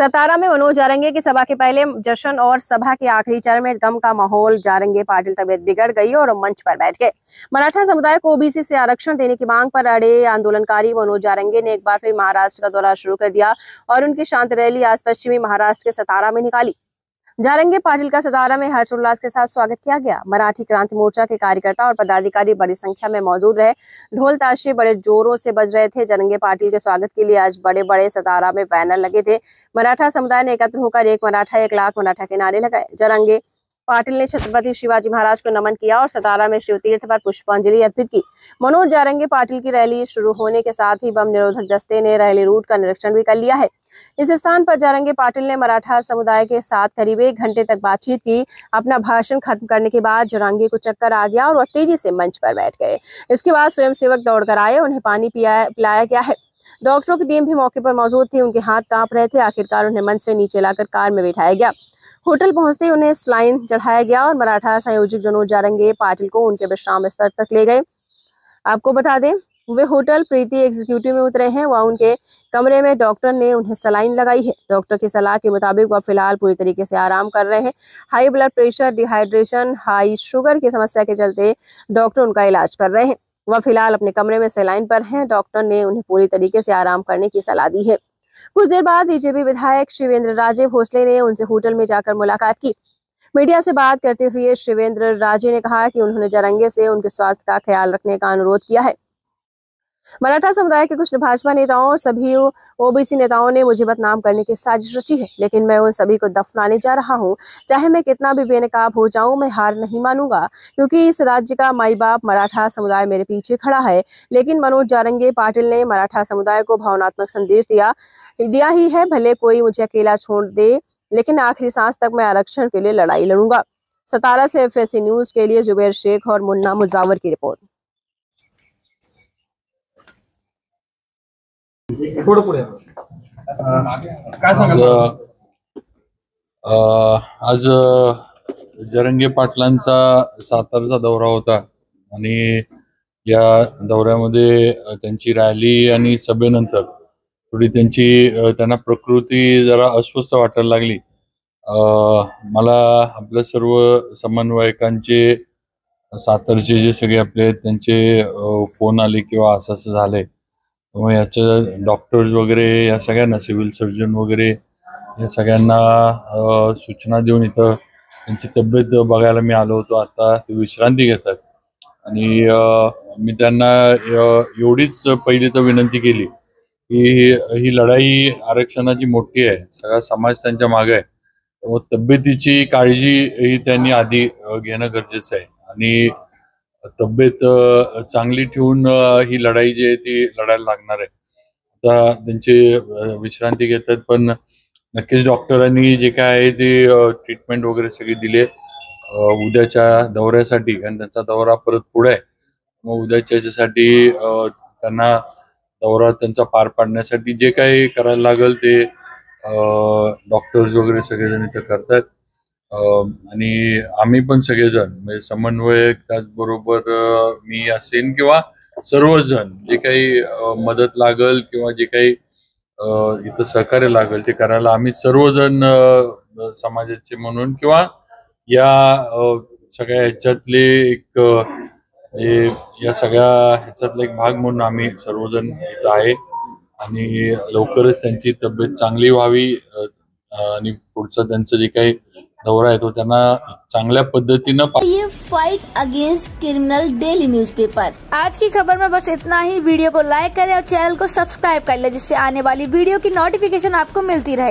सतारा में मनोज जारंगे की सभा के पहले जश्न और सभा के आखिरी चरण में गम का माहौल। जारंगे पाटिल तबीयत बिगड़ गई और मंच पर बैठ गए। मराठा समुदाय को ओबीसी से आरक्षण देने की मांग पर अड़े आंदोलनकारी मनोज जारंगे ने एक बार फिर महाराष्ट्र का दौरा शुरू कर दिया और उनकी शांत रैली आज पश्चिमी महाराष्ट्र के सतारा में निकाली। जारंगे पाटिल का सतारा में हर्षोल्लास के साथ स्वागत किया गया। मराठी क्रांति मोर्चा के कार्यकर्ता और पदाधिकारी बड़ी संख्या में मौजूद रहे। ढोल ताशे बड़े जोरों से बज रहे थे। जारंगे पाटिल के स्वागत के लिए आज बड़े बड़े सतारा में बैनर लगे थे। मराठा समुदाय ने एकत्र होकर एक मराठा 1 लाख मराठा के नारे लगाए। जारंगे पाटिल ने छत्रपति शिवाजी महाराज को नमन किया और सतारा में शिव तीर्थ पर पुष्पांजलि अर्पित की। मनोज जारंगे पाटिल की रैली शुरू होने के साथ ही बम निरोधक दस्ते ने रैली रूट का निरीक्षण भी कर लिया है। इस स्थान पर जारंगे पाटिल ने मराठा समुदाय के साथ करीब 1 घंटे तक बातचीत की। अपना भाषण खत्म करने के बाद जारंगे को चक्कर आ गया और वह तेजी से मंच पर बैठ गए। इसके बाद स्वयंसेवक दौड़कर आए, उन्हें पानी पिलाया गया है। डॉक्टरों की टीम भी मौके पर मौजूद थी। उनके हाथ कांप रहे थे। आखिरकार उन्हें मंच से नीचे लाकर कार में बिठाया गया। होटल पहुंचते ही उन्हें स्लाइन चढ़ाया गया और मराठा संयोजक मनोज जारंगे पाटिल को उनके विश्राम स्थल तक ले गए। आपको बता दें, वे होटल प्रीति एग्जीक्यूटिव में उतरे हैं। वह उनके कमरे में डॉक्टर ने उन्हें सलाइन लगाई है। डॉक्टर की सलाह के मुताबिक वह फिलहाल पूरी तरीके से आराम कर रहे हैं। High blood pressure, dehydration, high sugar की समस्या के चलते डॉक्टर उनका इलाज कर रहे हैं। वह फिलहाल अपने कमरे में सलाइन पर हैं। डॉक्टर ने उन्हें पूरी तरीके से आराम करने की सलाह दी है। कुछ देर बाद बीजेपी विधायक शिवेंद्र राजे भोसले ने उनसे होटल में जाकर मुलाकात की। मीडिया से बात करते हुए शिवेंद्र राजे ने कहा कि उन्होंने जारंगे से उनके स्वास्थ्य का ख्याल रखने का अनुरोध किया है। मराठा समुदाय के कुछ भाजपा नेताओं और सभी ओबीसी नेताओं ने मुझे बदनाम करने की साजिश रची है, लेकिन मैं उन सभी को दफनाने जा रहा हूं। चाहे मैं कितना भी बेनकाब हो जाऊं, मैं हार नहीं मानूंगा, क्योंकि इस राज्य का माई बाप मराठा समुदाय मेरे पीछे खड़ा है। लेकिन मनोज जारंगे पाटिल ने मराठा समुदाय को भावनात्मक संदेश दिया ही है। भले कोई मुझे अकेला छोड़ दे, लेकिन आखिरी सांस तक मैं आरक्षण के लिए लड़ाई लड़ूंगा। सतारा से FSC न्यूज के लिए जुबेर शेख और मुन्ना मुजावर की रिपोर्ट। आज जारंगे पाटलांचा सातारचा दौरा होता आणि या दौऱ्यामध्ये त्यांची रॅली आणि सभेनंतर थोडी त्यांना प्रकृती जरा अस्वस्थ वाटायला लागली। मला आपल्या सर्व समन्वयकांचे सातारचे जे सगळे आपले त्यांचे फोन आले किंवा असं झालंय, मग याच्या डॉक्टर्स वगैरे या सगळ्यांना, सिव्हिल सर्जन वगैरे या सगळ्यांना सूचना देऊन इथं त्यांची तब्येत बघायला मी आलो होतो। आता ते विश्रांती घेतात आणि मी त्यांना एवढीच पहिली तर विनंती केली की ही लढाई आरक्षणाची मोठी आहे, सगळा समाज त्यांच्या मागे आहे, त्यामुळे तब्येतीची काळजी ही त्यांनी आधी घेणं गरजेचं आहे आणि तब्येत चांगली ठेवून ही लढाई जी आहे ती लढायला लागणार आहे। आता त्यांची विश्रांती घेतात, पण नक्कीच डॉक्टरांनी जे काय आहे ते ट्रीटमेंट वगैरे सगळी दिले उद्याच्या दौऱ्यासाठी, कारण त्यांचा दौरा परत पुढे आहे। मग उद्याच्या याच्यासाठी त्यांना दौरा त्यांचा पार पाडण्यासाठी जे काही करायला लागेल ते डॉक्टर्स वगैरे सगळेजण इथं करतात आणि आम्ही पण सगळेजण म्हणजे समन्वयक, त्याचबरोबर मी असेन किंवा सर्वजण जे काही मदत लागेल किंवा जे काही इथं सहकार्य लागेल ते करायला आम्ही सर्वजण समाजाचे म्हणून किंवा या सगळ्या ह्याच्यातले एक या सगळ्या ह्याच्यातला एक भाग म्हणून आम्ही सर्वजण इथं आहे आणि लवकरच त्यांची तब्येत चांगली व्हावी आणि पुढचा त्यांचं जे काही दौरा है तो त्यांना चांगल्या पद्धतीनं। ये fight against criminal daily newspaper. आज की खबर में बस इतना ही। वीडियो को लाइक करें और चैनल को सब्सक्राइब कर ले, जिससे आने वाली वीडियो की नोटिफिकेशन आपको मिलती रहे।